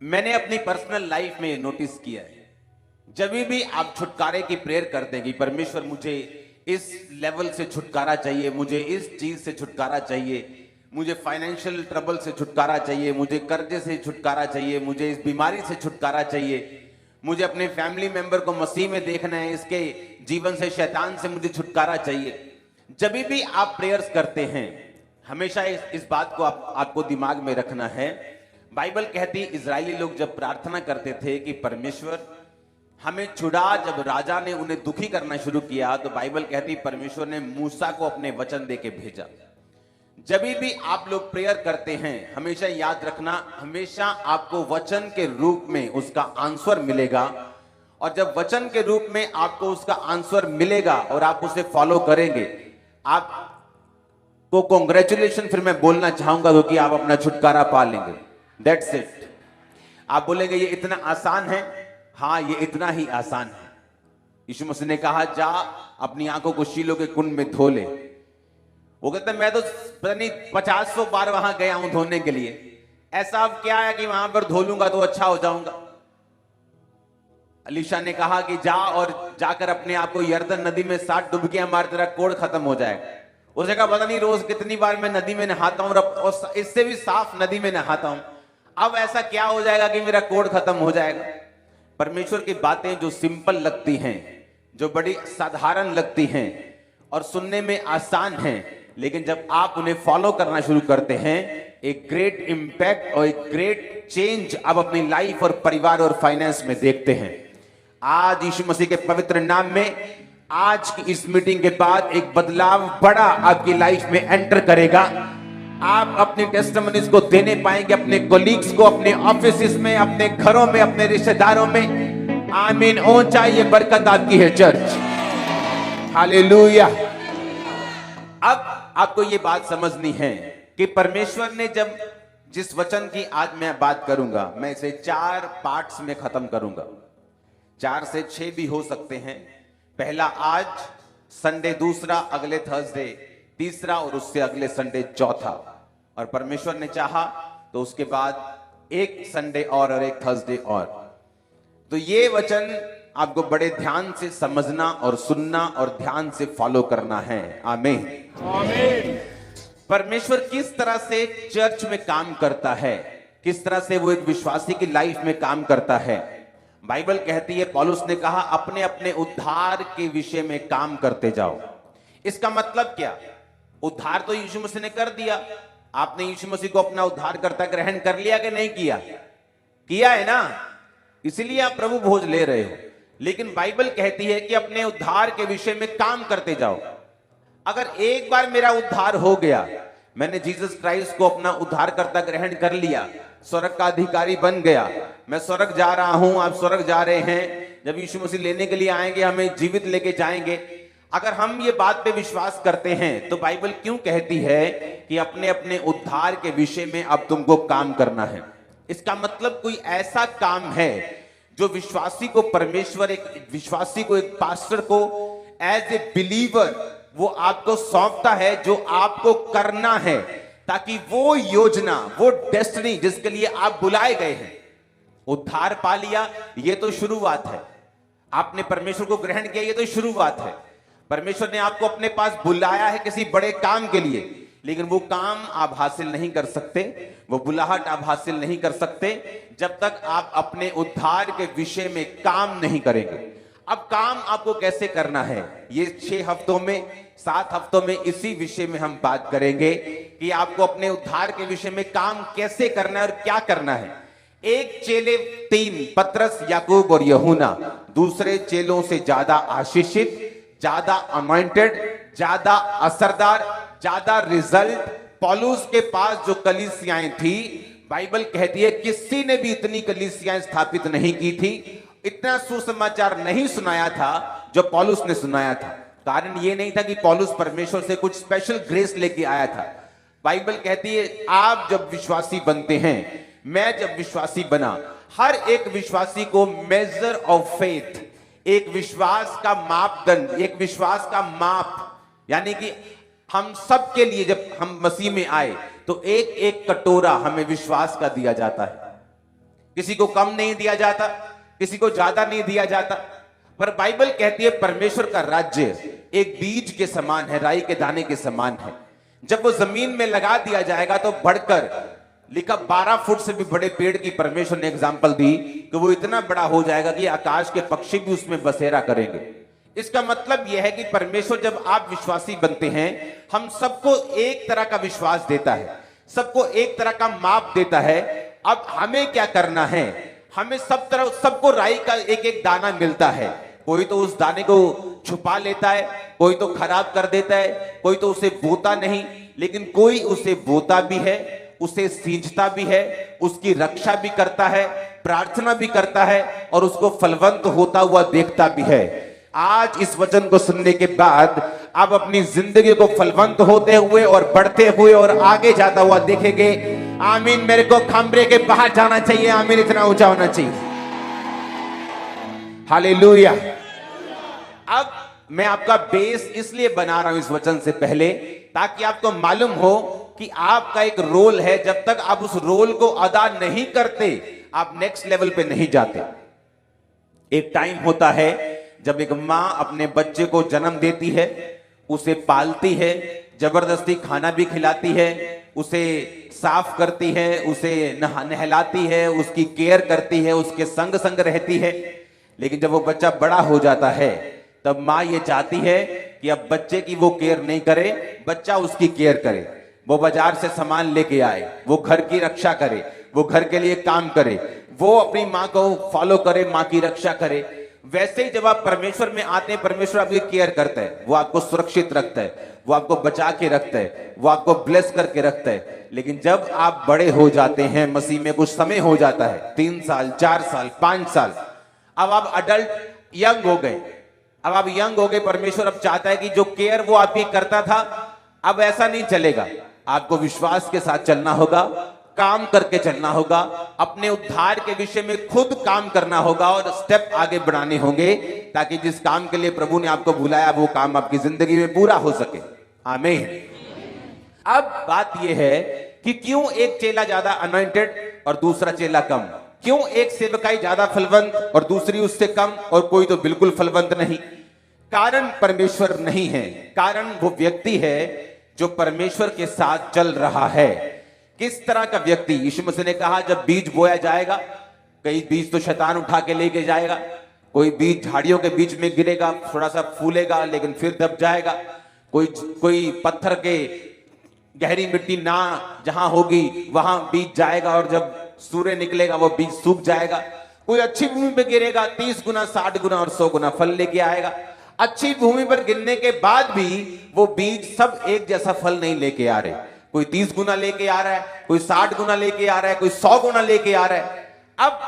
मैंने अपनी personal life में नोटिस किया है, जब भी आप छुटकारे की प्रेयर करते हैं कि परमेश्वर मुझे इस लेवल से छुटकारा चाहिए, मुझे इस चीज से छुटकारा चाहिए, मुझे फाइनेंशियल ट्रबल से छुटकारा चाहिए, मुझे कर्जे से छुटकारा चाहिए, मुझे इस बीमारी से छुटकारा चाहिए, मुझे अपने फैमिली मेंबर को मसीह में देखना है, इसके जीवन से, शैतान से मुझे छुटकारा चाहिए। जब भी आप प्रेयर्स करते हैं, हमेशा इस बात को आपको दिमाग में रखना है। बाइबल कहती है इजरायली लोग जब प्रार्थना करते थे कि परमेश्वर हमें छुड़ा, जब राजा ने उन्हें दुखी करना शुरू किया तो बाइबल कहती परमेश्वर ने मूसा को अपने वचन देके भेजा। जब भी आप लोग प्रेयर करते हैं, हमेशा याद रखना, हमेशा आपको वचन के रूप में उसका आंसर मिलेगा। और जब वचन के रूप में आपको उसका आंसर मिलेगा और आप उसे फॉलो करेंगे, आपको कॉन्ग्रेचुलेशन फिर मैं बोलना चाहूंगा क्योंकि आप अपना छुटकारा पा लेंगे। That's it. आप बोलेंगे ये इतना आसान है? हाँ, ये इतना ही आसान है। यीशु मसीह ने कहा जा अपनी आंखों को शीलो के कुंड में धो ले। वो कहते मैं तो पता नहीं 50-100 बार वहां गया हूं धोने के लिए, ऐसा अब क्या है कि वहां पर धो लूंगा तो अच्छा हो जाऊंगा। अलीशा ने कहा कि जा और जाकर अपने आप को यर्दन नदी में 7 डुबकियां मार, तेरा कोढ़ खत्म हो जाएगा। उसने कहा पता नहीं रोज कितनी बार मैं नदी में नहाता हूं और इससे भी साफ नदी में नहाता हूं, अब ऐसा क्या हो जाएगा कि मेरा कोढ़ खत्म हो जाएगा। परमेश्वर की बातें जो सिंपल लगती हैं, जो बड़ी साधारण लगती हैं और सुनने में आसान हैं, लेकिन जब आप उन्हें फॉलो करना शुरू करते हैं, एक ग्रेट इंपैक्ट और एक ग्रेट चेंज आप अपनी लाइफ और परिवार और फाइनेंस में देखते हैं। आज यीशु मसीह के पवित्र नाम में, आज की इस मीटिंग के बाद एक बदलाव बड़ा आपकी लाइफ में एंटर करेगा। आप अपनी टेस्टिमनीज को देने पाएंगे अपने कोलीग्स को, अपने ऑफिस में, अपने घरों में, अपने रिश्तेदारों में। आमीन। ऊंचा ये बरकत आपकी है चर्च। हालेलुया। अब आपको ये बात समझनी है कि परमेश्वर ने जब जिस वचन की आज मैं बात करूंगा, मैं इसे 4 पार्ट्स में खत्म करूंगा। 4 से 6 भी हो सकते हैं। पहला आज संडे, दूसरा अगले थर्सडे, तीसरा और उससे अगले संडे चौथा, और परमेश्वर ने चाहा तो उसके बाद एक संडे और एक थर्सडे और। तो ये वचन आपको बड़े ध्यान से समझना और सुनना और ध्यान से फॉलो करना है। आमीन। आमीन। परमेश्वर किस तरह से चर्च में काम करता है, किस तरह से वो एक विश्वासी की लाइफ में काम करता है। बाइबल कहती है, पौलुस ने कहा अपने अपने उद्धार के विषय में काम करते जाओ। इसका मतलब क्या? उद्धार तो यीशु मसीह ने कर दिया। आपने यीशु मसीह को अपना उद्धारकर्ता ग्रहण कर लिया कि नहीं किया? किया है ना, इसलिए आप प्रभु भोज ले रहे हो। लेकिन बाइबल कहती है कि अपने उद्धार के विषय में काम करते जाओ। अगर एक बार मेरा उद्धार हो गया, मैंने जीसस क्राइस्ट को अपना उद्धारकर्ता ग्रहण कर लिया, स्वर्ग का अधिकारी बन गया, मैं स्वर्ग जा रहा हूं, आप स्वर्ग जा रहे हैं, जब यीशु मसीह लेने के लिए आएंगे हमें जीवित लेके जाएंगे। अगर हम ये बात पे विश्वास करते हैं तो बाइबल क्यों कहती है कि अपने अपने उद्धार के विषय में अब तुमको काम करना है? इसका मतलब कोई ऐसा काम है जो विश्वासी को परमेश्वर, एक विश्वासी को, एक पास्टर को एज ए बिलीवर वो आपको सौंपता है, जो आपको करना है, ताकि वो योजना, वो डेस्टिनी जिसके लिए आप बुलाए गए हैं, उद्धार पा लिया, ये तो शुरुआत है। आपने परमेश्वर को ग्रहण किया, ये तो शुरुआत है। परमेश्वर ने आपको अपने पास बुलाया है किसी बड़े काम के लिए, लेकिन वो काम आप हासिल नहीं कर सकते, वो बुलाहट आप हासिल नहीं कर सकते जब तक आप अपने उद्धार के विषय में काम नहीं करेंगे। अब काम आपको कैसे करना है, ये 6 हफ्तों में, 7 हफ्तों में इसी विषय में हम बात करेंगे कि आपको अपने उद्धार के विषय में काम कैसे करना है और क्या करना है। एक चेले 3, पतरस, याकूब और यूहन्ना, दूसरे चेलों से ज्यादा आशीषित, ज्यादा अनॉइंटेड, ज्यादा असरदार, ज्यादा रिजल्ट पौलुस के पास जो कलीसियाएं थी, बाइबल कहती है किसी ने भी इतनी कलीसियाएं स्थापित नहीं की थी, इतना सुसमाचार नहीं सुनाया था जो पौलुस ने सुनाया था। कारण ये नहीं था कि पौलुस परमेश्वर से कुछ स्पेशल ग्रेस लेके आया था। बाइबल कहती है आप जब विश्वासी बनते हैं, मैं जब विश्वासी बना, हर एक विश्वासी को मेजर ऑफ फेथ, एक विश्वास का मापदंड, एक विश्वास का माप, यानी कि हम सब के लिए जब हम मसीह में आए तो एक एक कटोरा हमें विश्वास का दिया जाता है। किसी को कम नहीं दिया जाता, किसी को ज्यादा नहीं दिया जाता। पर बाइबल कहती है परमेश्वर का राज्य एक बीज के समान है, राई के दाने के समान है। जब वो जमीन में लगा दिया जाएगा तो बढ़कर, लिखा 12 फुट से भी बड़े पेड़ की परमेश्वर ने एग्जाम्पल दी कि वो इतना बड़ा हो जाएगा कि आकाश के पक्षी भी उसमें बसेरा करेंगे। इसका मतलब यह है कि परमेश्वर जब आप विश्वासी बनते हैं, हम सबको एक तरह का विश्वास देता है, सबको एक तरह का माप देता है। अब हमें क्या करना है, हमें सब तरफ सबको राई का एक एक दाना मिलता है। कोई तो उस दाने को छुपा लेता है, कोई तो खराब कर देता है, कोई तो उसे बोता नहीं, लेकिन कोई उसे बोता भी है, उसे सींचता भी है, उसकी रक्षा भी करता है, प्रार्थना भी करता है और उसको फलवंत होता हुआ देखता भी है। आज इस वचन को सुनने के बाद आप अपनी जिंदगी को फलवंत होते हुए और बढ़ते हुए और आगे जाता हुआ देखेंगे। आमीन। मेरे को खंबरे के बाहर जाना चाहिए, आमीन, इतना ऊंचा होना चाहिए। हालेलुया। अब मैं आपका बेस इसलिए बना रहा हूं इस वचन से पहले, ताकि आपको मालूम हो कि आपका एक रोल है। जब तक आप उस रोल को अदा नहीं करते, आप नेक्स्ट लेवल पे नहीं जाते। एक टाइम होता है जब एक मां अपने बच्चे को जन्म देती है, उसे पालती है, जबरदस्ती खाना भी खिलाती है, उसे साफ करती है, उसे नहलाती है, उसकी केयर करती है, उसके संग संग रहती है। लेकिन जब वो बच्चा बड़ा हो जाता है, तब मां ये चाहती है कि अब बच्चे की वो केयर नहीं करे, बच्चा उसकी केयर करे। वो बाजार से सामान लेके आए, वो घर की रक्षा करे, वो घर के लिए काम करे, वो अपनी मां को फॉलो करे, मां की रक्षा करे। वैसे ही जब आप परमेश्वर में आते हैं, परमेश्वर आपकी केयर करता है, वो आपको सुरक्षित रखता है, वो आपको बचा के रखता है, वो आपको ब्लेस करके रखता है। लेकिन जब आप बड़े हो जाते हैं, मसीह में कुछ समय हो जाता है, 3 साल, 4 साल, 5 साल, अब आप अडल्ट यंग हो गए, अब आप यंग हो गए। परमेश्वर अब चाहता है कि जो केयर वो आपकी करता था, अब ऐसा नहीं चलेगा। आपको विश्वास के साथ चलना होगा, काम करके चलना होगा, अपने उद्धार के विषय में खुद काम करना होगा और स्टेप आगे बढ़ाने होंगे, ताकि जिस काम के लिए प्रभु ने आपको बुलाया वो काम आपकी जिंदगी में पूरा हो सके। आमीन। अब बात यह है कि क्यों एक चेला ज्यादा अनॉइंटेड और दूसरा चेला कम? क्यों एक सेवकाई ज्यादा फलवंत और दूसरी उससे कम, और कोई तो बिल्कुल फलवंत नहीं? कारण परमेश्वर नहीं है, कारण वो व्यक्ति है जो परमेश्वर के साथ चल रहा है। किस तरह का व्यक्ति? यीशु मसीह ने कहा जब बीज बोया जाएगा, कई बीज तो शैतान उठा के लेके जाएगा, कोई बीज झाड़ियों के बीच में गिरेगा, थोड़ा सा फूलेगा लेकिन फिर दब जाएगा, कोई पत्थर के गहरी मिट्टी ना जहां होगी वहां बीज जाएगा और जब सूर्य निकलेगा वो बीज सूख जाएगा। कोई अच्छी भूमि पे गिरेगा, 30 गुना, 60 गुना और 100 गुना फल लेके आएगा। अच्छी भूमि पर गिरने के बाद भी वो बीज सब एक जैसा फल नहीं लेके आ रहे। कोई 30 गुना लेके आ रहा है, कोई 60 गुना लेके आ रहा है, कोई 100 गुना लेके आ रहा है। अब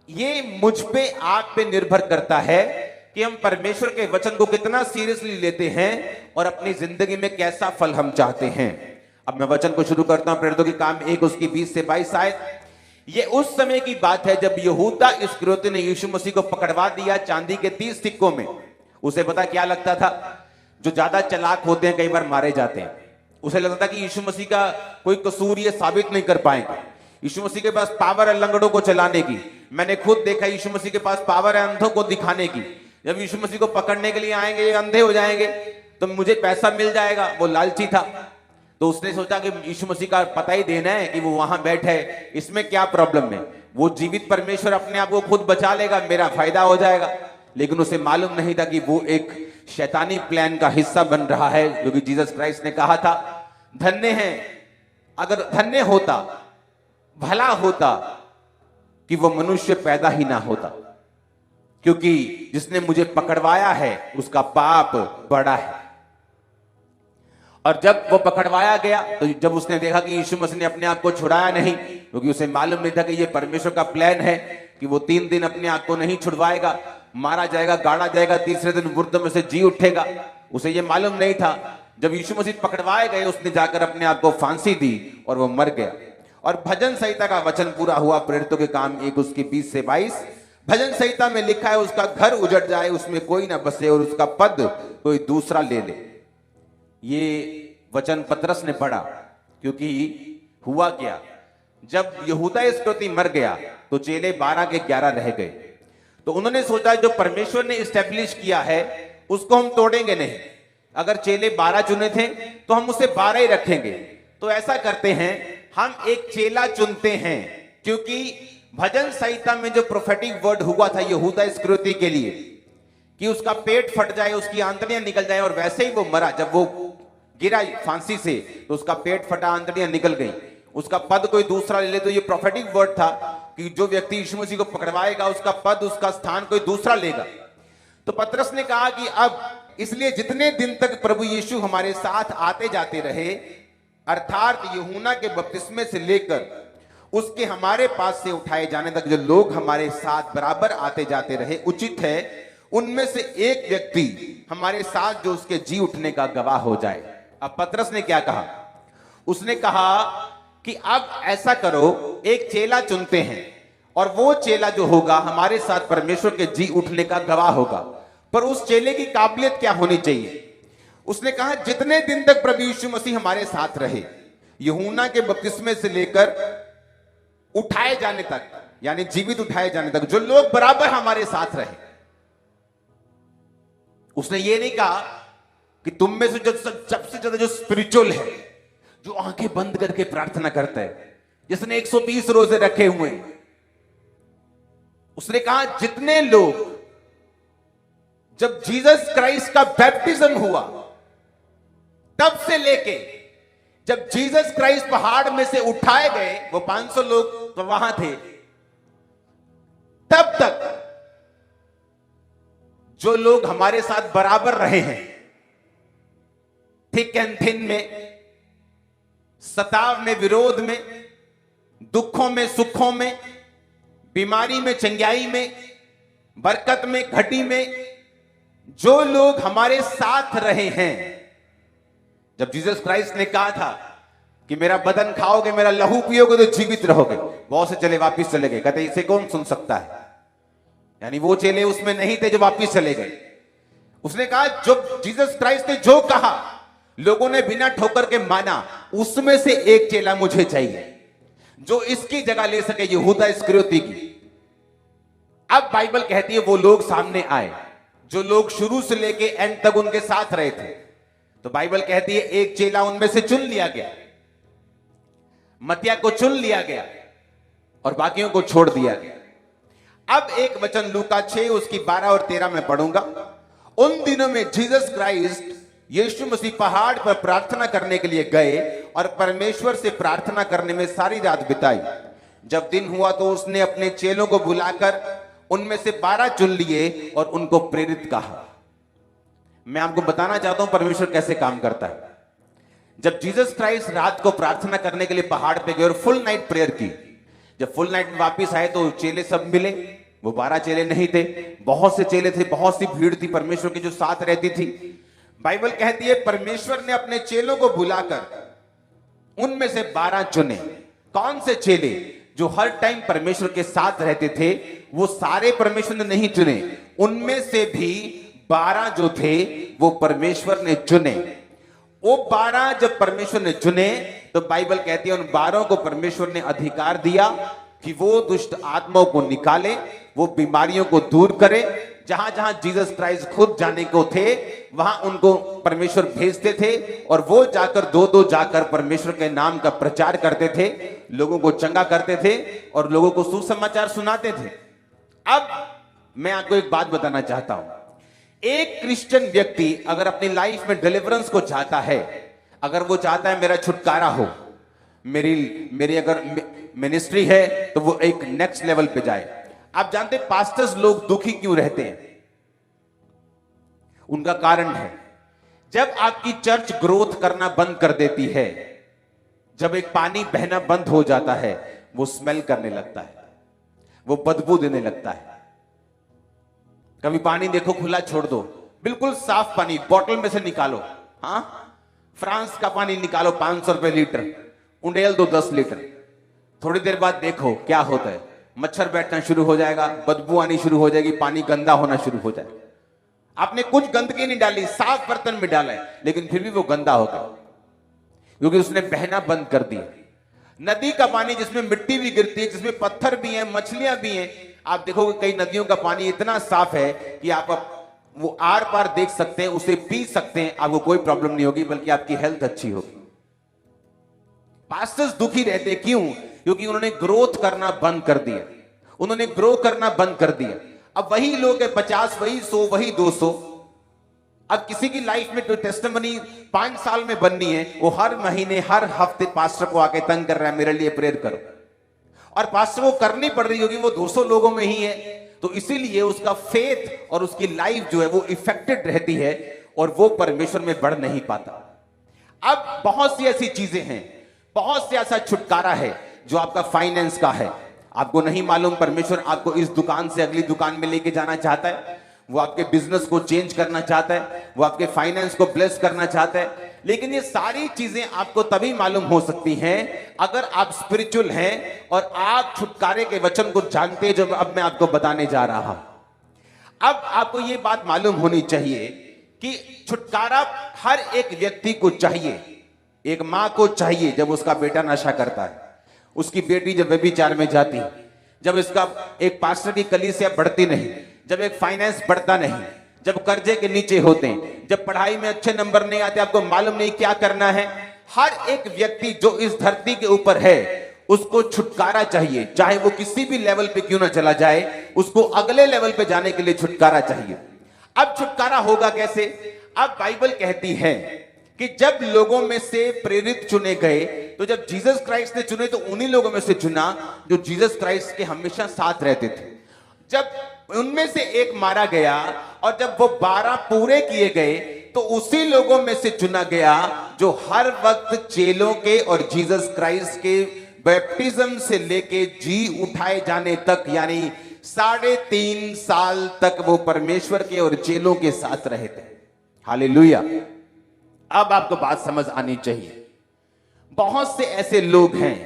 ये मुझ पे, आप पे निर्भर करता है कि हम परमेश्वर के वचन को कितना सीरियसली लेते हैं और अपनी जिंदगी में कैसा फल हम चाहते हैं। अब मैं वचन को शुरू करता हूं, प्रेरितों के काम 1 उसकी 20 से 22 आयत। ये उस समय की बात है जब यहूदा इस्करियोती ने यीशु मसीह को पकड़वा दिया चांदी के 30 सिक्कों में। उसे पता क्या लगता था? जो ज्यादा चालाक होते हैं कई बार मारे जाते हैं। उसे लगता था कि यीशु मसीह का कोई कसूर ये साबित नहीं कर पाएंगे। यीशु मसीह के पास पावर है लंगड़ों को चलाने की। मैंने खुद देखा यीशु मसीह के पास पावर है अंधों को दिखाने की। जब यीशु मसीह को पकड़ने के लिए आएंगे, ये अंधे हो जाएंगे तो मुझे पैसा मिल जाएगा। वो लालची था, तो उसने सोचा कि यीशु मसीह का पता ही देना है कि वो वहां बैठे है, इसमें क्या प्रॉब्लम है? वो जीवित परमेश्वर अपने आप को खुद बचा लेगा, मेरा फायदा हो जाएगा। लेकिन उसे मालूम नहीं था कि वो एक शैतानी प्लान का हिस्सा बन रहा है, जो कि जीसस क्राइस्ट ने कहा था, धन्य है, अगर धन्य होता, भला होता कि वो मनुष्य पैदा ही ना होता, क्योंकि जिसने मुझे पकड़वाया है उसका पाप बड़ा है। और जब वो पकड़वाया गया, तो जब उसने देखा कि यीशु मसीह ने अपने आप को छुड़ाया नहीं, क्योंकि उसे मालूम नहीं था कि ये परमेश्वर का प्लान है कि वो 3 दिन अपने आप को नहीं छुड़वाएगा, मारा जाएगा, गाड़ा जाएगा, तीसरे दिन मुर्दों में से जी उठेगा। उसे ये मालूम नहीं था। जब यीशु मसीह पकड़वाए गए, उसने जाकर अपने आप को फांसी दी और वो मर गया। और भजन संहिता का वचन पूरा हुआ, प्रेरितों के काम 1 उसकी 20 से 22। भजन संहिता में लिखा है, उसका घर उजड़ जाए, उसमें कोई ना बसे, और उसका पद कोई दूसरा ले ले। ये वचन पतरस ने पढ़ा, क्योंकि हुआ क्या, जब यहूदा इस्करियोती मर गया तो चेले 12 के 11 रह गए। तो उन्होंने सोचा जो परमेश्वर ने इस्टेब्लिश किया है उसको हम तोड़ेंगे नहीं। अगर चेले 12 चुने थे तो हम उसे 12 ही रखेंगे। तो ऐसा करते हैं, हम एक चेला चुनते हैं, क्योंकि भजन संहिता में जो प्रोफेटिक वर्ड हुआ था यहूदा इस्करियोती के लिए कि उसका पेट फट जाए, उसकी आंतड़ियां निकल जाए, और वैसे ही वो मरा। जब वो गिरा फांसी से तो उसका पेट फटा, आंतड़ियां निकल गई, उसका पद कोई दूसरा ले ले। तो ये प्रोफेटिक वर्ड था कि जो व्यक्ति यीशु मसीह को पकड़वाएगा उसका पद, उसका स्थान कोई दूसरा लेगा। तो पतरस ने कहा कि अब इसलिए जितने दिन तक प्रभु यीशु हमारे साथ आते जाते रहे, अर्थात यूहन्ना के बपतिस्मे से लेकर उसके हमारे पास से उठाए जाने तक जो लोग हमारे साथ बराबर आते जाते रहे, उचित है उनमें से एक व्यक्ति हमारे साथ जो उसके जी उठने का गवाह हो जाए। अब पतरस ने क्या कहा? उसने कहा कि अब ऐसा करो, एक चेला चुनते हैं और वो चेला जो होगा हमारे साथ परमेश्वर के जी उठने का गवाह होगा। पर उस चेले की काबिलियत क्या होनी चाहिए? उसने कहा जितने दिन तक प्रभु यीशु मसीह हमारे साथ रहे, यूहन्ना के बपतिस्मे से लेकर उठाए जाने तक, यानी जीवित उठाए जाने तक, जो लोग बराबर हमारे साथ रहे। उसने ये नहीं कहा कि तुम में से जो सबसे ज्यादा जो स्पिरिचुअल है, जो आंखें बंद करके प्रार्थना करता है, जिसने 120 रोजे रखे हुए, उसने कहा जितने लोग जब जीसस क्राइस्ट का बैप्टिज्म हुआ तब से लेके जब जीसस क्राइस्ट पहाड़ में से उठाए गए, वो 500 लोग तो वहां थे, तब तक जो लोग हमारे साथ बराबर रहे हैं, थिक एंड थिन में, सताव में, विरोध में, दुखों में, सुखों में, बीमारी में, चंगाई में, बरकत में, घटी में, जो लोग हमारे साथ रहे हैं। जब जीसस क्राइस्ट ने कहा था कि मेरा बदन खाओगे, मेरा लहू पियोगे तो जीवित रहोगे, बहुत से चेले वापिस चले गए। कहते इसे कौन सुन सकता है? यानी वो चेले उसमें नहीं थे जो वापिस चले गए। उसने कहा जो जीसस क्राइस्ट ने जो कहा लोगों ने बिना ठोकर के माना, उसमें से एक चेला मुझे चाहिए जो इसकी जगह ले सके, यहूदा इस्करियोती की। अब बाइबल कहती है वो लोग सामने आए जो लोग शुरू से लेके एंड तक उनके साथ रहे थे। तो बाइबल कहती है एक चेला उनमें से चुन लिया गया, मत्तिया को चुन लिया गया और बाकियों को छोड़ दिया गया। अब एक वचन लूका 6 उसकी 12 और 13 में पढ़ूंगा। उन दिनों में जीसस क्राइस्ट यीशु मसीह पहाड़ पर प्रार्थना करने के लिए गए और परमेश्वर से प्रार्थना करने में सारी रात बिताई। जब दिन हुआ तो उसने अपने चेलों को बुलाकर उनमें से 12 चुन लिए और उनको प्रेरित कहा। मैं आपको बताना चाहता हूं परमेश्वर कैसे काम करता है। जब जीसस क्राइस्ट रात को प्रार्थना करने के लिए पहाड़ पे गए और फुल नाइट प्रेयर की, जब फुल नाइट में वापिस आए तो चेले सब मिले। वो 12 चेले नहीं थे, बहुत से चेले थे, बहुत सी भीड़ थी परमेश्वर की जो साथ रहती थी। बाइबल कहती है परमेश्वर ने अपने चेलों को बुलाकर उनमें से 12 चुने। कौन से चेले? जो हर टाइम परमेश्वर के साथ रहते थे। वो सारे परमेश्वर ने नहीं चुने, उनमें से भी 12 जो थे वो परमेश्वर ने चुने। वो 12 जब परमेश्वर ने चुने तो बाइबल कहती है उन 12 को परमेश्वर ने अधिकार दिया कि वो दुष्ट आत्माओं को निकाले, वो बीमारियों को दूर करे। जहां जहां जीसस क्राइस्ट खुद जाने को थे वहां उनको परमेश्वर भेजते थे और वो जाकर दो जाकर परमेश्वर के नाम का प्रचार करते थे, लोगों को चंगा करते थे और लोगों को सुसमाचार सुनाते थे। अब मैं आपको एक बात बताना चाहता हूं। एक क्रिश्चियन व्यक्ति अगर अपनी लाइफ में डिलीवरेंस को चाहता है, अगर वो चाहता है मेरा छुटकारा हो, मेरी अगर मिनिस्ट्री है तो वो एक नेक्स्ट लेवल पे जाए। आप जानते पास्टर्स लोग दुखी क्यों रहते हैं? उनका कारण है जब आपकी चर्च ग्रोथ करना बंद कर देती है, जब एक पानी बहना बंद हो जाता है, वो स्मेल करने लगता है, वो बदबू देने लगता है। कभी पानी देखो खुला छोड़ दो, बिल्कुल साफ पानी बोतल में से निकालो, हाँ फ्रांस का पानी निकालो 500 रुपए लीटर, उंडेल दो 10 लीटर, थोड़ी देर बाद देखो क्या होता है, मच्छर बैठना शुरू हो जाएगा, बदबू आनी शुरू हो जाएगी, पानी गंदा होना शुरू हो जाएगा। आपने कुछ गंदगी नहीं डाली, साफ बर्तन में डाला है, लेकिन फिर भी वो गंदा हो गया क्योंकि उसने बहना बंद कर दिया। नदी का पानी जिसमें मिट्टी भी गिरती है, जिसमें पत्थर भी हैं, मछलियां भी हैं। आप देखोगे कई नदियों का पानी इतना साफ है कि आप वो आर पार देख सकते हैं, उसे पी सकते हैं, आपको कोई प्रॉब्लम नहीं होगी, बल्कि आपकी हेल्थ अच्छी होगी। पास्टर्स दुखी रहते क्यों? क्योंकि उन्होंने ग्रोथ करना बंद कर दिया, उन्होंने ग्रो करना बंद कर दिया। अब वही लोग है 50, वही 100, वही 200। अब किसी की लाइफ में टेस्टिमनी 5 साल में बननी है, वो हर महीने हर हफ्ते पास्टर को आके तंग कर रहा है, मेरे लिए प्रेयर करो, और पास्टर को करनी पड़ रही होगी, वो 200 लोगों में ही है, तो इसीलिए उसका फेथ और उसकी लाइफ जो है वो इफेक्टेड रहती है और वो परमेश्वर में बढ़ नहीं पाता। अब बहुत सी ऐसी चीजें हैं, बहुत से ऐसा छुटकारा है जो आपका फाइनेंस का है, आपको नहीं मालूम परमेश्वर आपको इस दुकान से अगली दुकान में लेके जाना चाहता है, वो आपके बिजनेस को चेंज करना चाहता है, वो आपके फाइनेंस को ब्लेस करना चाहता है। लेकिन ये सारी चीजें आपको तभी मालूम हो सकती हैं अगर आप स्पिरिचुअल हैं और आप छुटकारे के वचन को जानते हैं, जो अब मैं आपको बताने जा रहा हूं। अब आपको ये बात मालूम होनी चाहिए कि छुटकारा हर एक व्यक्ति को चाहिए। एक मां को चाहिए जब उसका बेटा नशा करता है, उसकी बेटी जब व्यभिचार में जाती है, जब इसका एक पास्टर की कलीसिया बढ़ती नहीं, जब एक फाइनेंस बढ़ता नहीं, जब कर्जे के नीचे होते हैं, जब पढ़ाई में अच्छे नंबर नहीं आते, आपको मालूम नहीं क्या करना है। हर एक व्यक्ति जो इस धरती के ऊपर है उसको छुटकारा चाहिए, चाहे वो किसी भी लेवल पे क्यों ना चला जाए, उसको अगले लेवल पे जाने के लिए छुटकारा चाहिए। अब छुटकारा होगा कैसे? अब बाइबल कहती है कि जब लोगों में से प्रेरित चुने गए, तो जब जीसस क्राइस्ट ने चुने तो उन्हीं लोगों में से चुना जो जीसस क्राइस्ट के हमेशा साथ रहते थे। जब उनमें से एक मारा गया और जब वो 12 पूरे किए गए, तो उसी लोगों में से चुना गया जो हर वक्त चेलों के और जीसस क्राइस्ट के बैप्टिज्म से लेके जी उठाए जाने तक, यानी 3.5 साल तक वो परमेश्वर के और चेलों के साथ रहे थे। हालेलुया। अब आपको बात समझ आनी चाहिए। बहुत से ऐसे लोग हैं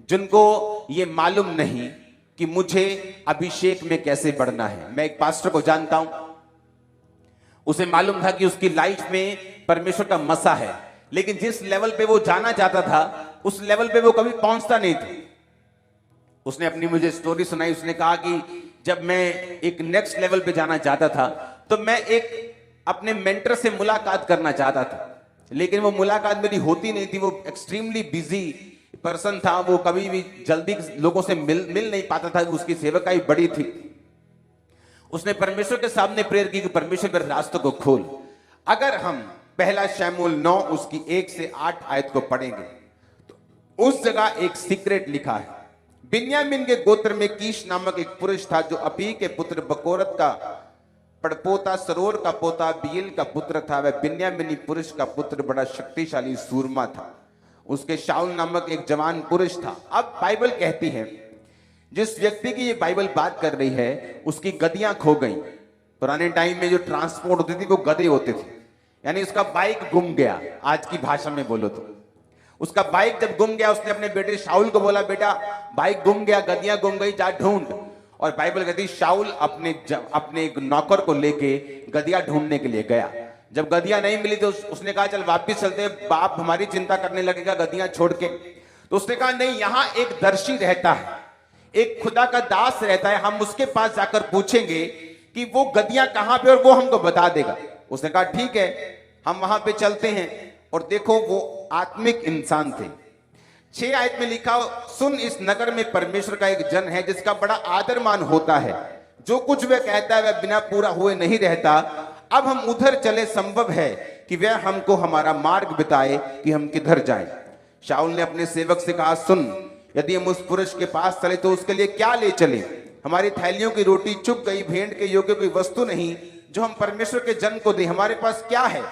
जिनको ये मालूम नहीं कि मुझे अभिषेक में कैसे बढ़ना है। मैं एक पास्टर को जानता हूं, उसे मालूम था कि उसकी लाइफ में परमेश्वर का मसा है, लेकिन जिस लेवल पे वो जाना चाहता था उस लेवल पे वो कभी पहुंचता नहीं था। उसने अपनी मुझे स्टोरी सुनाई। उसने कहा कि जब मैं एक नेक्स्ट लेवल पे जाना चाहता था तो मैं एक अपने मेंटर से मुलाकात करना चाहता था, लेकिन वो मुलाकात मेरी होती नहीं थी। वो एक्सट्रीमली बिजी पर्सन था, वो कभी भी जल्दी लोगों से मिल नहीं पाता था, उसकी सेवकाई बड़ी थी। उसने परमेश्वर के सामने प्रेयर की कि परमेश्वर मेरे रास्तों को खोल। अगर हम पहला शमूएल 9 उसकी 1 से 8 आयत को पढ़ेंगे तो उस जगह एक सीक्रेट लिखा है। बिन्यामीन के गोत्र में कीश नामक एक पुरुष था जो अपी के पुत्र बकोरत का पड़पोता, सरोर का पोता बीएल का पुत्र था। वह बिन्यामीनी पुरुष का पुत्र बड़ा शक्तिशाली सूरमा था। उसके शाऊल नामक एक जवान पुरुष था। अब बाइबल कहती है जिस व्यक्ति की ये बाइबल बात कर रही है उसकी गदियां खो गई। पुराने टाइम में जो ट्रांसपोर्ट होती थी वो गधे होते थे, यानी उसका बाइक गुम गया। आज की भाषा में बोलो तो उसका बाइक जब गुम गया, उसने अपने बेटे शाऊल को बोला, बेटा बाइक गुम गया, गदियां गुम गई, जा ढूंढ। और बाइबल कहती शाऊल अपने एक नौकर को लेके गदिया ढूंढने के लिए गया। जब गदिया नहीं मिली तो उसने कहा चल वापिस चलते, बाप हमारी चिंता करने लगेगा गदियां छोड़ के। तो उसने कहा नहीं, यहां एक दर्शी रहता है, एक खुदा का दास रहता है, हम उसके पास जाकर पूछेंगे कि वो गदियां कहां पे, और वो हमको बता देगा। उसने कहा ठीक है, हम वहां पे चलते हैं। और देखो वो आत्मिक इंसान थे। 6 आयत में लिखा, सुन इस नगर में परमेश्वर का एक जन है जिसका बड़ा आदर मान होता है, जो कुछ वह कहता है वह बिना पूरा हुए नहीं रहता। अब हम उधर चले, संभव है कि वह हमको हमारा मार्ग बताए कि हम किधर जाएं। शाऊल ने अपने सेवक से कहा, सुन, यदि हम उस पुरुष के पास चले तो उसके लिए क्या ले चले? हमारी थैलियों की रोटी चुक गई, भेंट के योग्य कोई वस्तु नहीं जो हम परमेश्वर के जन को दें, हमारे पास क्या है?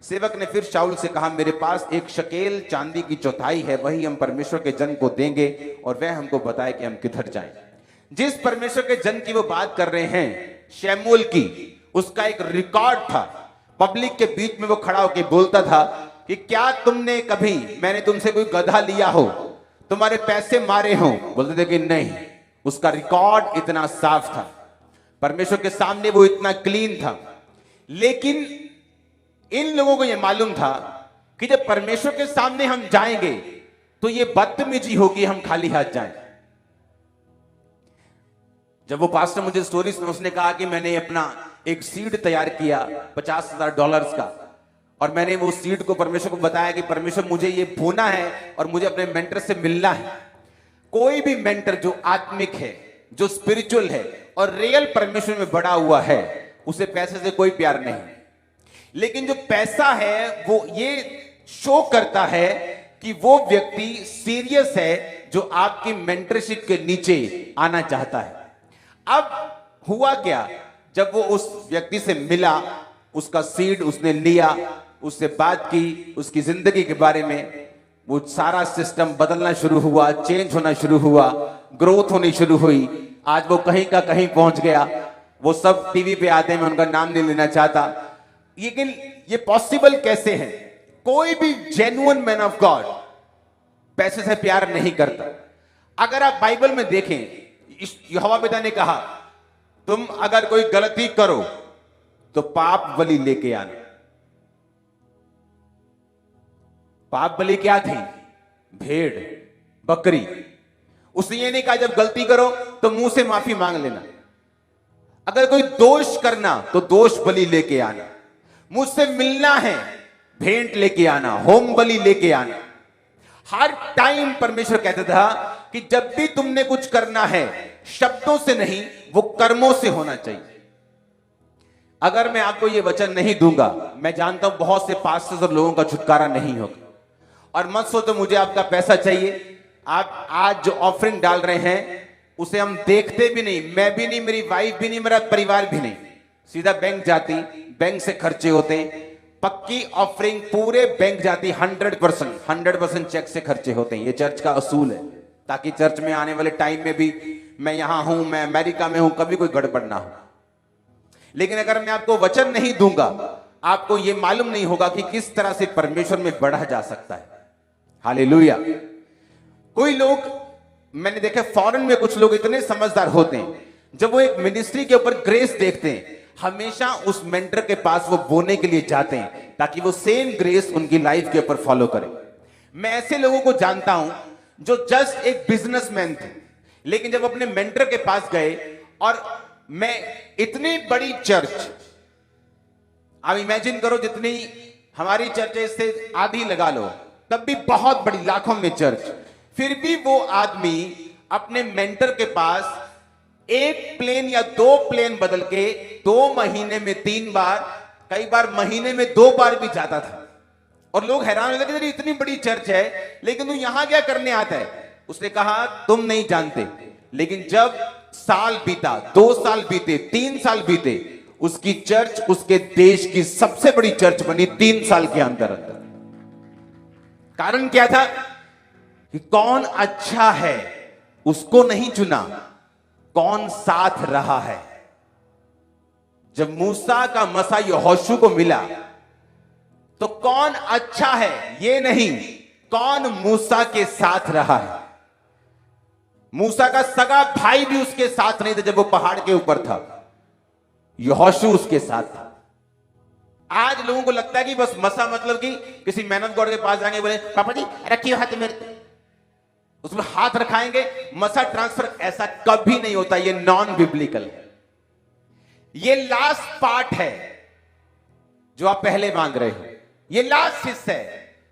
सेवक ने फिर शाऊल से कहा, मेरे पास 1 शकेल चांदी की चौथाई है, वही हम परमेश्वर के जन को देंगे और वह हमको बताए कि हम किधर जाएं। जिस परमेश्वर के जन की वो बात कर रहे हैं, शमूएल की, उसका एक रिकॉर्ड था। पब्लिक के बीच में वो खड़ा होकर बोलता था कि क्या तुमने कभी, मैंने तुमसे कोई गधा लिया हो, तुम्हारे पैसे मारे हो? बोलते थे कि नहीं। उसका रिकॉर्ड इतना साफ था, परमेश्वर के सामने वो इतना क्लीन था। लेकिन इन लोगों को यह मालूम था कि जब परमेश्वर के सामने हम जाएंगे तो ये बदतमीजी होगी हम खाली हाथ जाएं। जब वो पास्टर मुझे स्टोरी सुना, उसने कहा कि मैंने अपना एक सीड तैयार किया $50,000 का, और मैंने वो सीड को परमेश्वर को बताया कि परमेश्वर मुझे ये बोना है और मुझे अपने मेंटर से मिलना है। कोई भी मेंटर जो आत्मिक है, जो स्पिरिचुअल है और रियल परमेश्वर में बड़ा हुआ है, उसे पैसे से कोई प्यार नहीं। लेकिन जो पैसा है वो ये शो करता है कि वो व्यक्ति सीरियस है जो आपकी मेंटरशिप के नीचे आना चाहता है। अब हुआ क्या, जब वो उस व्यक्ति से मिला, उसका सीड उसने लिया, उससे बात की, उसकी जिंदगी के बारे में, वो सारा सिस्टम बदलना शुरू हुआ, चेंज होना शुरू हुआ, ग्रोथ होनी शुरू हुई। आज वो कहीं का कहीं पहुंच गया। वो सब टीवी पे आते हैं, मैं उनका नाम नहीं लेना चाहता, लेकिन ये पॉसिबल कैसे है? कोई भी जेन्युइन मैन ऑफ गॉड पैसे से प्यार नहीं करता। अगर आप बाइबल में देखें, यहोवा पिता ने कहा तुम अगर कोई गलती करो तो पाप बलि लेके आना। पाप बलि क्या थी? भेड़, बकरी। उसने ये नहीं कहा जब गलती करो तो मुंह से माफी मांग लेना। अगर कोई दोष करना तो दोष बलि लेके आना। मुझसे मिलना है, भेंट लेके आना, होम बलि लेके आना। हर टाइम परमेश्वर कहता था कि जब भी तुमने कुछ करना है, शब्दों से नहीं, वो कर्मों से होना चाहिए। अगर मैं आपको ये वचन नहीं दूंगा, मैं जानता हूं बहुत से पास्टर्स और लोगों का छुटकारा नहीं होगा। और मत सोचो मुझे आपका पैसा चाहिए। आप आज जो ऑफरिंग डाल रहे हैं उसे हम देखते भी नहीं, मैं भी नहीं, मेरी वाइफ भी नहीं, मेरा परिवार भी नहीं। सीधा बैंक जाती, बैंक से खर्चे होते, पक्की ऑफरिंग पूरे बैंक जाती, 100% चेक से खर्चे होते हैं। ये चर्च का असूल है, ताकि चर्च में आने वाले टाइम में भी मैं यहां हूं, मैं अमेरिका में हूं, कभी कोई गड़बड़ ना हो। लेकिन अगर मैं आपको वचन नहीं दूंगा, आपको यह मालूम नहीं होगा कि किस तरह से परमेश्वर में बढ़ा जा सकता है। हालेलुया। कोई लोग मैंने देखा, फॉरेन में कुछ लोग इतने समझदार होते हैं, जब वो एक मिनिस्ट्री के ऊपर ग्रेस देखते हैं, हमेशा उस मेंटर के पास वो बोने के लिए जाते हैं ताकि वो सेम ग्रेस उनकी लाइफ के ऊपर फॉलो करे। मैं ऐसे लोगों को जानता हूं जो जस्ट एक बिजनेसमैन थे, लेकिन जब अपने मेंटर के पास गए, और मैं इतनी बड़ी चर्च, आप इमेजिन करो जितनी हमारी चर्च है इससे आधी लगा लो, तब भी बहुत बड़ी, लाखों में चर्च, फिर भी वो आदमी अपने मेंटर के पास एक प्लेन या 2 प्लेन बदल के 2 महीने में 3 बार, कई बार महीने में 2 बार भी जाता था। और लोग हैरान हो गए, इतनी बड़ी चर्च है लेकिन तू यहां क्या करने आता है? उसने कहा तुम नहीं जानते, लेकिन जब साल बीता, 2 साल बीते, 3 साल बीते, उसकी चर्च उसके देश की सबसे बड़ी चर्च बनी 3 साल के अंदर अंदर। कारण क्या था? कि कौन अच्छा है उसको नहीं चुना, कौन साथ रहा है। जब मूसा का मसा यहोशू को मिला तो कौन अच्छा है ये नहीं, कौन मूसा के साथ रहा है। मूसा का सगा भाई भी उसके साथ नहीं था जब वो पहाड़ के ऊपर था, यहोशू उसके साथ था। आज लोगों को लगता है कि बस मसा मतलब कि किसी मैन ऑफ गॉड के पास जाएंगे, बोले पापा जी रखिए हाथ मेरे, उसमें हाथ रखाएंगे, मसा ट्रांसफर। ऐसा कभी नहीं होता, ये नॉन बिब्लिकल है। ये लास्ट पार्ट है जो आप पहले मांग रहे हो, ये लास्ट हिस्सा है,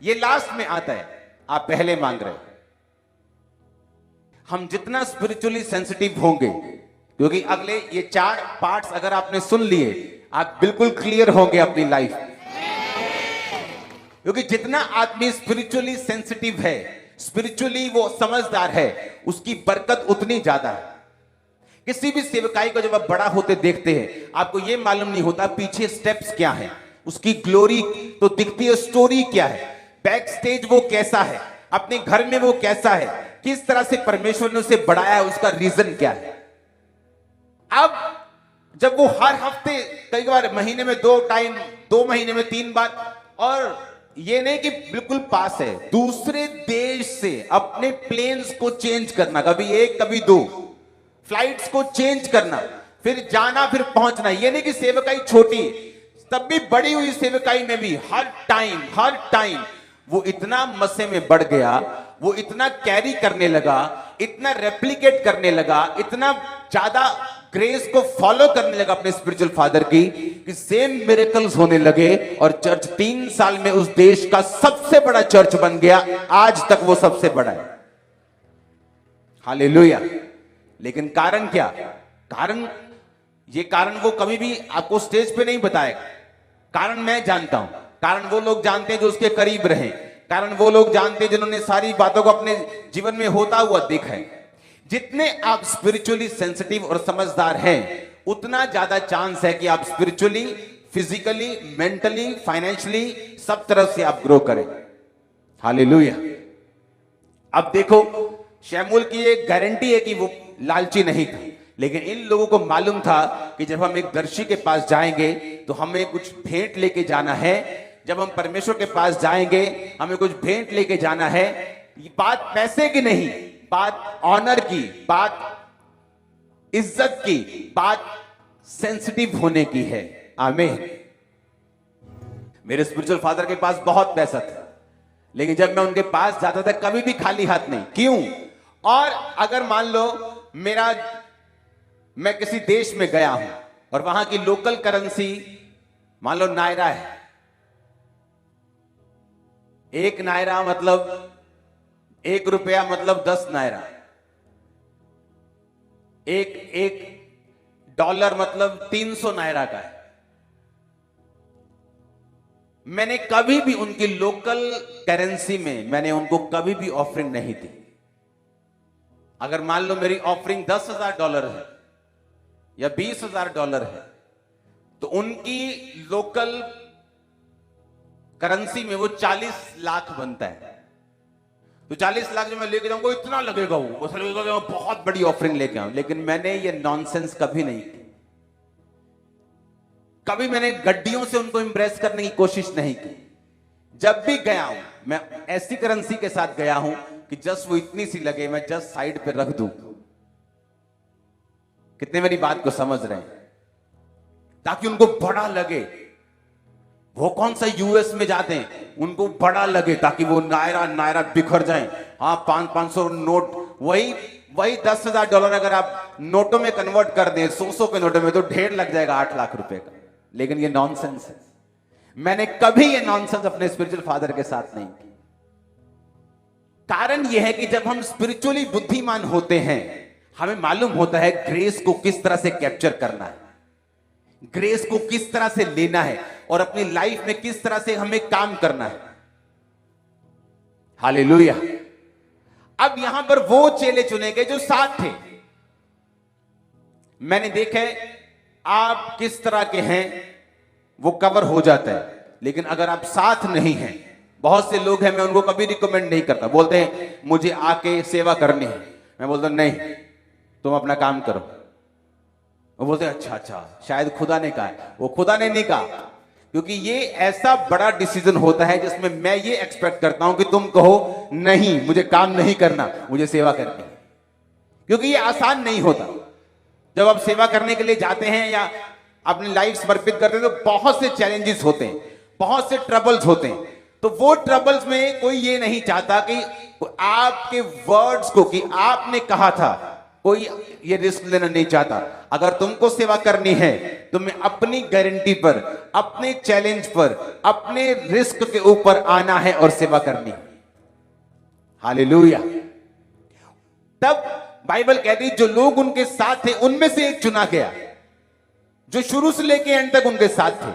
ये लास्ट में आता है, आप पहले मांग रहे हो। हम जितना स्पिरिचुअली सेंसिटिव होंगे, क्योंकि अगले ये 4 पार्ट्स अगर आपने सुन लिए, आप बिल्कुल क्लियर होंगे अपनी लाइफ। क्योंकि जितना आदमी स्पिरिचुअली सेंसिटिव है, स्पिरिचुअली वो समझदार है, उसकी बरकत उतनी ज्यादा है। किसी भी सेवकाई को जब आप बड़ा होते देखते हैं, आपको यह मालूम नहीं होता पीछे स्टेप्स क्या है, उसकी ग्लोरी तो दिखती है, स्टोरी क्या है, बैक स्टेज वो कैसा है, अपने घर में वो कैसा है, किस तरह से परमेश्वर ने उसे बढ़ाया है, उसका रीजन क्या है। अब जब वो हर हफ्ते, कई बार महीने में 2 टाइम, 2 महीने में 3 बार, और ये नहीं कि बिल्कुल पास है, दूसरे देश से अपने प्लेन्स को चेंज करना, कभी 1 कभी 2 फ्लाइट्स को चेंज करना, फिर जाना फिर पहुंचना। ये नहीं कि सेवकाई छोटी, तब भी बड़ी हुई सेवकाई में भी हर टाइम वो इतना मस्से में बढ़ गया, वो इतना कैरी करने लगा, इतना रेप्लिकेट करने लगा, इतना ज्यादा ग्रेस को फॉलो करने लगा अपने स्पिरिचुअल फादर की, कि सेम मिरेकल्स होने लगे और चर्च 3 साल में उस देश का सबसे बड़ा चर्च बन गया। आज तक वो सबसे बड़ा है। हालेलुया। लेकिन कारण क्या? कारण वो कभी भी आपको स्टेज पे नहीं बताएगा। कारण मैं जानता हूं, कारण वो लोग जानते हैं जो उसके करीब रहे, कारण वो लोग जानते हैं जिन्होंने सारी बातों को अपने जीवन में होता हुआ देखा है। जितने आप स्पिरिचुअली सेंसिटिव और समझदार हैं, उतना ज्यादा चांस है कि आप स्पिरिचुअली, फिजिकली, मेंटली, फाइनेंशियली सब तरफ से आप ग्रो करें। हालेलुया। अब देखो, शमूएल की एक गारंटी है कि वो लालची नहीं था, लेकिन इन लोगों को मालूम था कि जब हम एक दर्शी के पास जाएंगे तो हमें कुछ भेंट लेके जाना है। जब हम परमेश्वर के पास जाएंगे हमें कुछ भेंट लेके जाना है। ये बात पैसे की नहीं, बात ऑनर की, बात इज्जत की, बात सेंसिटिव होने की है। आमीन। मेरे स्पिरिचुअल फादर के पास बहुत पैसा था, लेकिन जब मैं उनके पास जाता था कभी भी खाली हाथ नहीं। क्यों? और अगर मान लो मैं किसी देश में गया हूं और वहां की लोकल करेंसी मान लो नायरा है, एक नायरा मतलब ₹1 मतलब 10 नायरा, एक डॉलर मतलब 300 नायरा का है। मैंने कभी भी उनकी लोकल करेंसी में मैंने उनको कभी भी ऑफरिंग नहीं दी। अगर मान लो मेरी ऑफरिंग $10,000 है या $20,000 है, तो उनकी लोकल करेंसी में वो 40 लाख बनता है। तो 40 लाख जो मैं लेके जाऊंगा इतना लगेगा, वो लगेगा कि मैं बहुत बड़ी ऑफरिंग लेके आऊं। लेकिन मैंने ये नॉनसेंस कभी नहीं की। कभी मैंने गड्डियों से उनको इंप्रेस करने की कोशिश नहीं की। जब भी गया हूं मैं ऐसी करेंसी के साथ गया हूं कि जस्ट वो इतनी सी लगे, मैं जस्ट साइड पे रख दूं। कितने मेरी बात को समझ रहे हैं? ताकि उनको बड़ा लगे। वो कौन सा यूएस में जाते हैं, उनको बड़ा लगे ताकि वो नायरा बिखर जाएं। हाँ, 500 नोट, वही $10,000 अगर आप नोटों में कन्वर्ट कर दें, 100 के नोटों में, तो ढेर लग जाएगा 8 लाख रुपए का। लेकिन ये नॉनसेंस है। मैंने कभी ये नॉनसेंस अपने स्पिरिचुअल फादर के साथ नहीं की। कारण यह है कि जब हम स्पिरिचुअली बुद्धिमान होते हैं, हमें मालूम होता है ग्रेस को किस तरह से कैप्चर करना है, ग्रेस को किस तरह से लेना है और अपनी लाइफ में किस तरह से हमें काम करना है। हालेलुया। अब यहां पर वो चेले चुने गए जो साथ थे। मैंने देखा आप किस तरह के हैं वो कवर हो जाता है, लेकिन अगर आप साथ नहीं हैं, बहुत से लोग हैं, मैं उनको कभी रिकमेंड नहीं करता। बोलते हैं मुझे आके सेवा करनी है, मैं बोलता नहीं, तुम अपना काम करो। वो बोलते हैं अच्छा, शायद खुदा ने कहा है। वो खुदा ने नहीं कहा, क्योंकि ये ऐसा बड़ा डिसीजन होता है जिसमें मैं ये एक्सपेक्ट करता हूं कि तुम कहो नहीं, मुझे काम नहीं करना, मुझे सेवा करनी है। क्योंकि ये आसान नहीं होता। जब आप सेवा करने के लिए जाते हैं या अपनी लाइफ समर्पित करते हैं, तो बहुत से चैलेंजेस होते हैं, बहुत से ट्रबल्स होते हैं। तो वो ट्रबल्स में कोई ये नहीं चाहता कि आपके वर्ड्स को, कि आपने कहा था, कोई ये रिस्क लेना नहीं चाहता। अगर तुमको सेवा करनी है तो मैं अपनी गारंटी पर, अपने चैलेंज पर, अपने रिस्क के ऊपर आना है और सेवा करनी है। हालेलुया। तब बाइबल कहती है जो लोग उनके साथ थे उनमें से एक चुना गया, जो शुरू से लेकर एंड तक उनके साथ थे।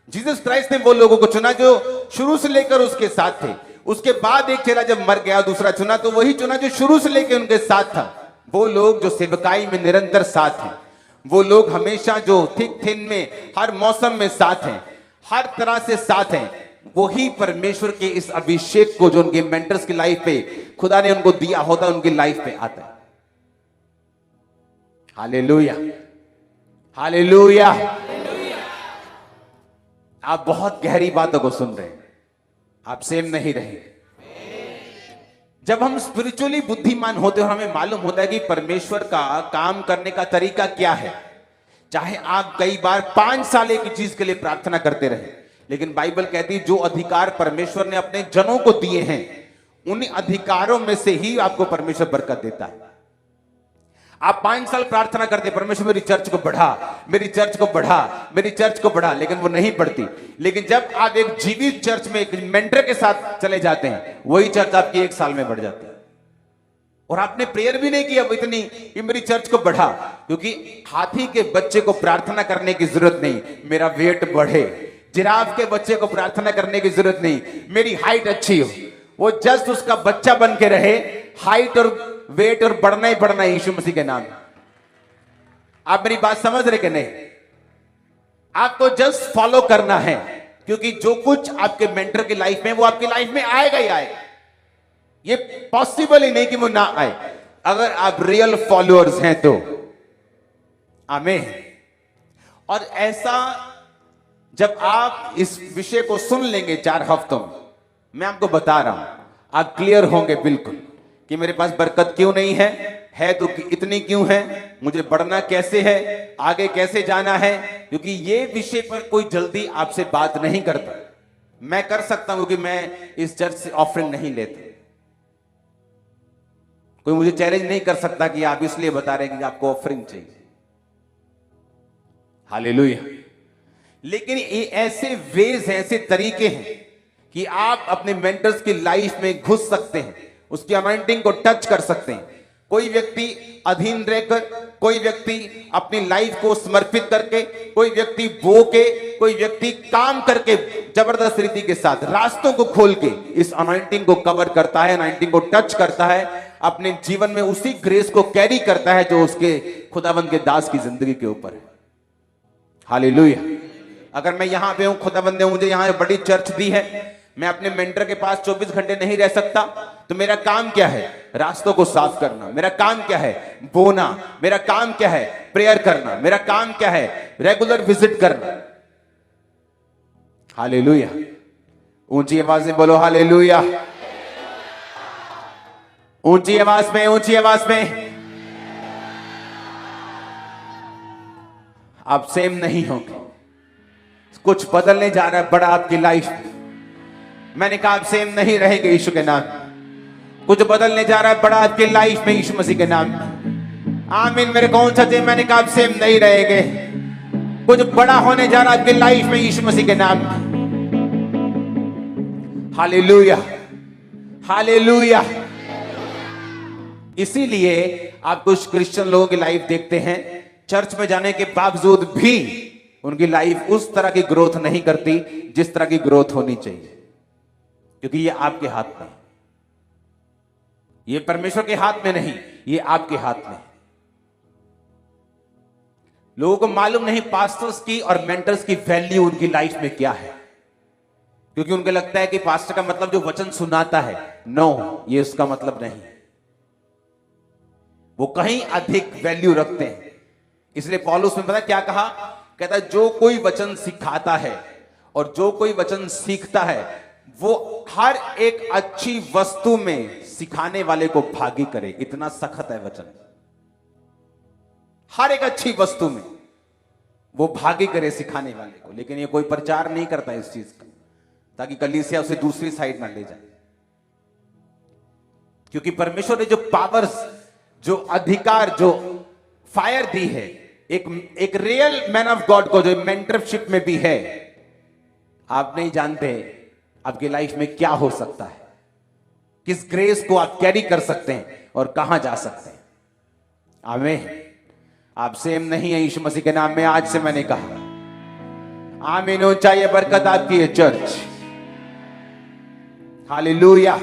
जीसस क्राइस्ट ने वो लोगों को चुना जो शुरू से लेकर उसके साथ थे। उसके बाद एक चेला जब मर गया, दूसरा चुना, तो वही चुना जो शुरू से लेकर उनके साथ था। वो लोग जो सेवकाई में निरंतर साथ हैं, वो लोग हमेशा जो थिक थिन में, हर मौसम में साथ हैं, हर तरह से साथ हैं, वही परमेश्वर के इस अभिषेक को जो उनके मेंटर्स की लाइफ पे खुदा ने उनको दिया होता है, उनकी लाइफ पे आता है। Hallelujah, hallelujah. आप बहुत गहरी बातों को सुन रहे हैं, आप सेम नहीं रहे। जब हम स्पिरिचुअली बुद्धिमान होते हैं और हमें मालूम होता है कि परमेश्वर का काम करने का तरीका क्या है, चाहे आप कई बार 5 साल एक चीज के लिए प्रार्थना करते रहे, लेकिन बाइबल कहती है जो अधिकार परमेश्वर ने अपने जनों को दिए हैं उन अधिकारों में से ही आपको परमेश्वर बरकत देता है। आप 5 साल प्रार्थना करते, परमेश्वर मेरी चर्च को बढ़ा, मेरी चर्च को बढ़ा, मेरी चर्च को बढ़ा, लेकिन वो नहीं बढ़ती। लेकिन जब आप एक जीवित चर्च में एक मेंटर के साथ चले जाते हैं, वही चर्च आपकी 1 साल में बढ़ जाती है। और आपने प्रेयर भी नहीं किया इतनी कि मेरी चर्च को बढ़ा, क्योंकि हाथी के बच्चे को प्रार्थना करने की जरूरत नहीं, मेरा वेट बढ़े। जिराफ के बच्चे को प्रार्थना करने की जरूरत नहीं, मेरी हाइट अच्छी हो। वो जस्ट उसका बच्चा बन के रहे, हाइट और वेट और बढ़ना ही बढ़ना है यीशु मसीह के नाम। आप मेरी बात समझ रहे कि नहीं? आपको जस्ट फॉलो करना है, क्योंकि जो कुछ आपके मेंटर की लाइफ में वो आपकी लाइफ में आएगा ही आएगा। ये पॉसिबल ही नहीं कि वो ना आए, अगर आप रियल फॉलोअर्स हैं तो। आमीन। और ऐसा जब आप इस विषय को सुन लेंगे 4 हफ्तों में, मैं आपको बता रहा हूं, आप क्लियर होंगे बिल्कुल कि मेरे पास बरकत क्यों नहीं है तो इतनी क्यों है, मुझे बढ़ना कैसे है, आगे कैसे जाना है। क्योंकि ये विषय पर कोई जल्दी आपसे बात नहीं करता। मैं कर सकता हूं कि मैं इस चर्च से ऑफरिंग नहीं लेता, कोई मुझे चैलेंज नहीं कर सकता कि आप इसलिए बता रहे हैं कि आपको ऑफरिंग चाहिए। हालेलुया। लेकिन ये ऐसे वेज हैं, ऐसे तरीके हैं कि आप अपने मेंटर्स की लाइफ में घुस सकते हैं, उसकी अनॉइंटिंग को टच कर सकते हैं। कोई व्यक्ति अधीन रहकर, कोई व्यक्ति अपनी लाइफ को समर्पित करके, कोई व्यक्ति बो के, कोई व्यक्ति काम करके जबरदस्त रीति के साथ रास्तों को खोल के इस अनॉइंटिंग को कवर करता है, अनॉइंटिंग को टच करता है, अपने जीवन में उसी ग्रेस को कैरी करता है जो उसके खुदावंद के दास की जिंदगी के ऊपर है। हालेलुया। अगर मैं यहां पे हूं, खुदावंद ने मुझे यहां बड़ी चर्च दी है, मैं अपने मेंटर के पास 24 घंटे नहीं रह सकता, तो मेरा काम क्या है? रास्तों को साफ करना। मेरा काम क्या है? बोना। मेरा काम क्या है? प्रेयर करना। मेरा काम क्या है? रेगुलर विजिट करना। हालेलुया। ऊंची आवाज में बोलो हालेलुया। ऊंची आवाज में, ऊंची आवाज में। आप सेम नहीं होंगे, कुछ बदलने जा रहा है बड़ा आपकी लाइफ में। मैंने कहा आप सेम नहीं रहेंगे यीशु के नाम। कुछ बदलने जा रहा है बड़ा आपकी लाइफ में यीशु मसीह के नाम। आमीन। मेरे कौन सच्चे? मैंने कहा आप सेम नहीं रहेंगे, कुछ बड़ा होने जा रहा है आपकी लाइफ में यीशु मसीह के नाम। Hallelujah, hallelujah. इसीलिए आप कुछ क्रिश्चियन लोगों की लाइफ देखते हैं, चर्च में जाने के बावजूद भी उनकी लाइफ उस तरह की ग्रोथ नहीं करती जिस तरह की ग्रोथ होनी चाहिए, क्योंकि ये आपके हाथ में, ये परमेश्वर के हाथ में नहीं, ये आपके हाथ में। लोगों को मालूम नहीं पास्टर्स की और मेंटर्स की वैल्यू उनकी लाइफ में क्या है, क्योंकि उनको लगता है कि पास्टर का मतलब जो वचन सुनाता है। नो, ये उसका मतलब नहीं। वो कहीं अधिक वैल्यू रखते हैं। इसलिए पौलुस ने पता क्या कहा? कहता है जो कोई वचन सिखाता है और जो कोई वचन सीखता है, वो हर एक अच्छी वस्तु में सिखाने वाले को भागी करे। इतना सख्त है वचन। हर एक अच्छी वस्तु में वो भागी करे सिखाने वाले को। लेकिन ये कोई प्रचार नहीं करता इस चीज का, ताकि कलीसिया उसे दूसरी साइड ना ले जाए। क्योंकि परमेश्वर ने जो पावर्स, जो अधिकार, जो फायर दी है एक रियल मैन ऑफ गॉड को, जो मेंटरशिप में भी है, आप नहीं जानते आपकी लाइफ में क्या हो सकता है, किस ग्रेस को आप कैरी कर सकते हैं और कहां जा सकते हैं। आमीन। आप सेम नहीं है यीशु मसीह के नाम में। आज से मैंने कहा आमीन। चाहिए बरकत आपकी है चर्च। हालेलुया।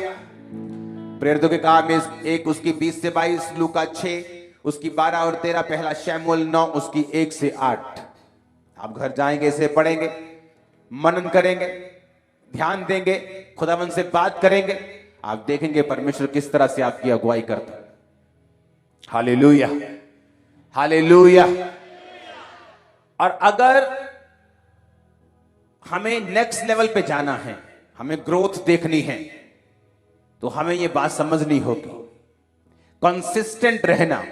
प्रेरितों के काम में 1 उसकी 20 से 22, लूका 6 उसकी 12 और 13, पहला शमूएल 9 उसकी 1 से 8। आप घर जाएंगे, इसे पढ़ेंगे, मनन करेंगे, ध्यान देंगे, खुदावंद से बात करेंगे, आप देखेंगे परमेश्वर किस तरह से आपकी अगुवाई करता है। Hallelujah, hallelujah. और अगर हमें नेक्स्ट लेवल पे जाना है, हमें ग्रोथ देखनी है, तो हमें यह बात समझनी होगी, कंसिस्टेंट रहना,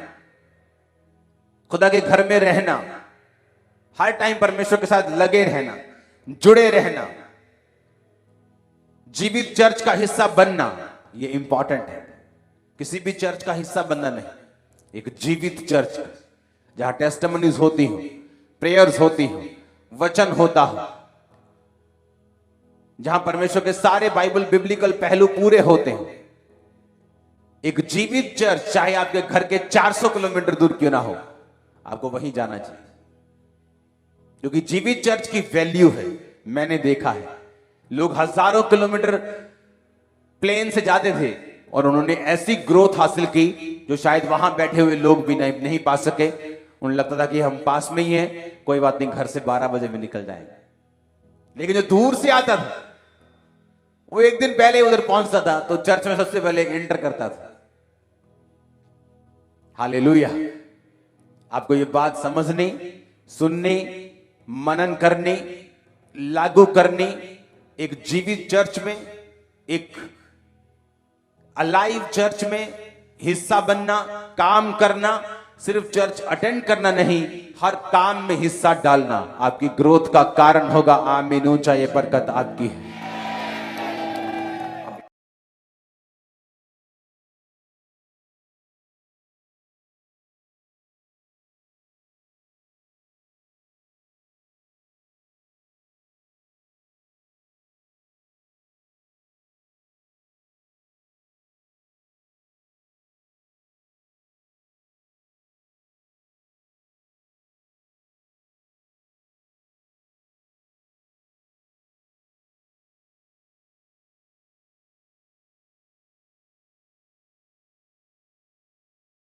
खुदा के घर में रहना, हर टाइम परमेश्वर के साथ लगे रहना, जुड़े रहना, जीवित चर्च का हिस्सा बनना, ये इंपॉर्टेंट है। किसी भी चर्च का हिस्सा बनना नहीं, एक जीवित चर्च जहां टेस्टिमनीज होती हो, प्रेयर्स होती हो, वचन होता हो, जहां परमेश्वर के सारे बाइबल बिब्लिकल पहलू पूरे होते हैं। एक जीवित चर्च, चाहे आपके घर के 400 किलोमीटर दूर क्यों ना हो, आपको वहीं जाना चाहिए, क्योंकि जीवित चर्च की वैल्यू है। मैंने देखा है लोग हजारों किलोमीटर प्लेन से जाते थे और उन्होंने ऐसी ग्रोथ हासिल की जो शायद वहां बैठे हुए लोग भी नहीं पा सके। उन्हें लगता था कि हम पास में ही हैं, कोई बात नहीं, घर से 12 बजे में निकल जाएंगे। लेकिन जो दूर से आता था वो एक दिन पहले उधर पहुंचता था तो चर्च में सबसे पहले एंटर करता था। हालेलुया। आपको ये बात समझनी, सुननी, मनन करनी, लागू करनी, एक जीवित चर्च में, एक अलाइव चर्च में हिस्सा बनना, काम करना, सिर्फ चर्च अटेंड करना नहीं, हर काम में हिस्सा डालना आपकी ग्रोथ का कारण होगा। आमीन। ऊंचा ये बरकत आपकी है।